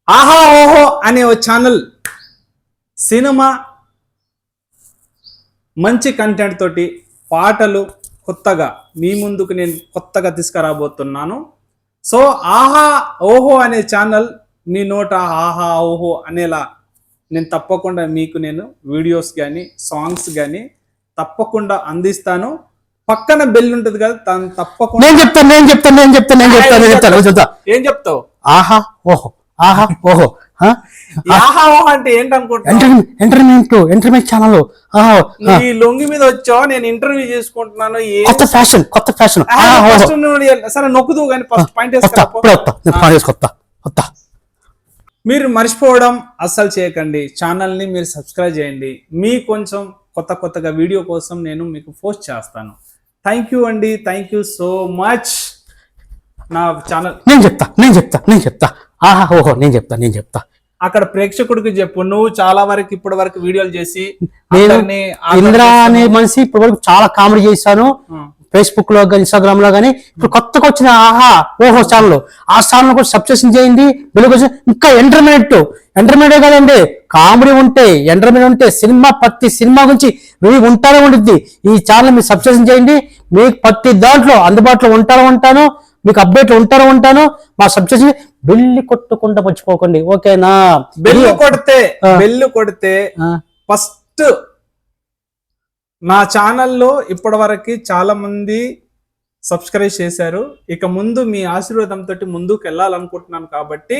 ఆహా ఓహో అనే ఓ ఛానల్ సినిమా మంచి కంటెంట్ తోటి పాటలు కొత్తగా మీ ముందుకు నేను కొత్తగా తీసుకురాబోతున్నాను. సో ఆహా ఓహో అనే ఛానల్ మీ నోట ఆహా ఓహో అనేలా నేను తప్పకుండా మీకు నేను వీడియోస్ కానీ సాంగ్స్ కానీ తప్పకుండా అందిస్తాను. పక్కన బెల్ ఉంటుంది కదా, దాన్ని తప్పకుండా నేను చెప్తాను. ఏం చెప్తావు? ఆహా ఓహో ఆహా ఓహో ఆహా ఓహో అంటే ఏంటనుకుంటా? Entertainment channel. ఈ లొంగి మీద వచ్చావు, నేను ఇంటర్వ్యూ చేసుకుంటున్నాను. కొత్త ఫ్యాషన్. సరే నొక్కుదు కానీ ఫస్ట్ పాయింట్ మీరు మర్చిపోవడం అస్సలు చేయకండి. ఛానల్ని మీరు సబ్స్క్రైబ్ చేయండి. మీ కొంచెం కొత్తగా వీడియో కోసం నేను మీకు పోస్ట్ చేస్తాను. థ్యాంక్ యూ అండి, థ్యాంక్ యూ సో మచ్. నా ఛానల్ నేను చెప్తా ఆహా ఓహో నేను చెప్తా. అక్కడ ప్రేక్షకుడికి చెప్పు, నువ్వు చాలా వరకు ఇప్పటి వరకు వీడియోలు చేసి నేను ఇంద్ర అనే మనిషి ఇప్పటి వరకు చాలా కామెడీ చేశాను. ఫేస్బుక్ లో కానీ ఇన్స్టాగ్రామ్ లో కానీ ఇప్పుడు కొత్తగా వచ్చిన ఆహా ఓహో ఛానల్, ఆ ఛానల్ కూడా సబ్స్క్రిప్షన్ చేయండి. ఇంకా ఎంటర్టైన్మెంటే కదండి, కామెడీ ఉంటే ఎంటర్టైన్మెంట్ ఉంటే ప్రతి సినిమా గురించి మీరు ఉంటానే ఉంటుంది. ఈ ఛానల్ మీరు సబ్స్క్రిప్షన్ చేయండి, మీకు ప్రతి దాంట్లో అందుబాటులో ఉంటాను, మీకు అప్డేట్లు ఉంటాను. మా సబ్స్క్రిప్షన్ బెల్లి కొట్టకుండా మర్చిపోకండి, ఓకేనా? బెల్లు కొడితే ఫస్ట్ నా ఛానల్లో ఇప్పటి వరకు చాలా మంది సబ్స్క్రైబ్ చేశారు. ఇక ముందు మీ ఆశీర్వాదంతో ముందుకు వెళ్ళాలనుకుంటున్నాను కాబట్టి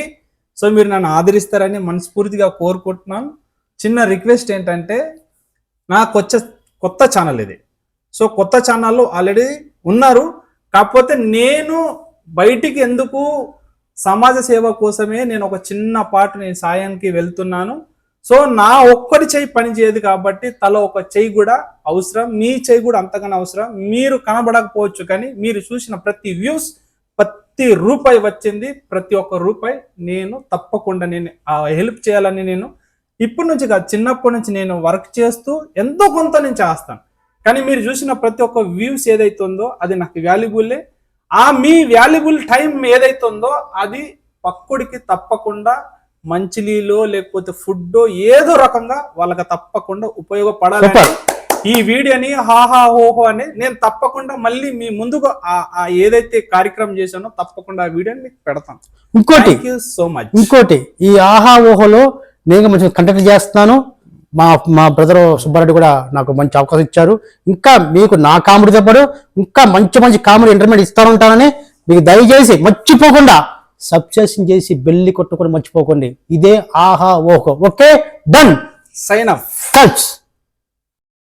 సో మీరు నన్ను ఆదరిస్తారని మనస్ఫూర్తిగా కోరుకుంటున్నాను. చిన్న రిక్వెస్ట్ ఏంటంటే, నాకు కొత్త ఛానల్ ఇది. సో కొత్త ఛానల్లో ఆల్రెడీ ఉన్నారు, కాకపోతే నేను బయటికి ఎందుకు సమాజ సేవ కోసమే నేను ఒక చిన్న పాటు నేను సాయానికి వెళ్తున్నాను. సో నా ఒక్కడి చెయ్యి పని చేయదు కాబట్టి తల ఒక చెయ్యి కూడా అవసరం, మీ చెయ్యి కూడా అంతగానో అవసరం. మీరు కనబడకపోవచ్చు కానీ మీరు చూసిన ప్రతి వ్యూస్, ప్రతి రూపాయి వచ్చింది, ప్రతి ఒక్క రూపాయి నేను తప్పకుండా నేను హెల్ప్ చేయాలని నేను ఇప్పటి నుంచి కాదు, చిన్నప్పటి నుంచి నేను వర్క్ చేస్తూ ఎంతో కొంత నేను చేస్తాను. కానీ మీరు చూసిన ప్రతి ఒక్క వ్యూస్ ఏదైతుందో అది నాకు వాల్యుబుల్లే. మీ వాల్యుబుల్ టైం ఏదైతుందో అది పక్కుడికి తప్పకుండా మంచినీళ్ళు లేకపోతే ఫుడ్ ఏదో రకంగా వాళ్ళకి తప్పకుండా ఉపయోగపడాలి. ఈ వీడియోని హాహా ఓహో అని నేను తప్పకుండా మళ్ళీ మీ ముందుగా ఏదైతే కార్యక్రమం చేశానో తప్పకుండా ఆ వీడియోని మీకు పెడతాను. ఇంకోటి ఈ ఆహా ఓహోలో నేను మంచి కంటెంట్ చేస్తున్నాను. మా బ్రదర్ సుబ్బారెడ్డి కూడా నాకు మంచి అవకాశం ఇచ్చారు. ఇంకా మీకు నా కామెడీతో పాటు ఇంకా మంచి కామెడీ ఎంటర్టైన్మెంట్ ఇస్తానుంటానని మీకు దయచేసి మర్చిపోకుండా సబ్స్క్రిప్షన్ చేసి బెల్లి కొట్టుకొని మర్చిపోకండి. ఇదే ఆహా ఓహో. Okay, done, sign of.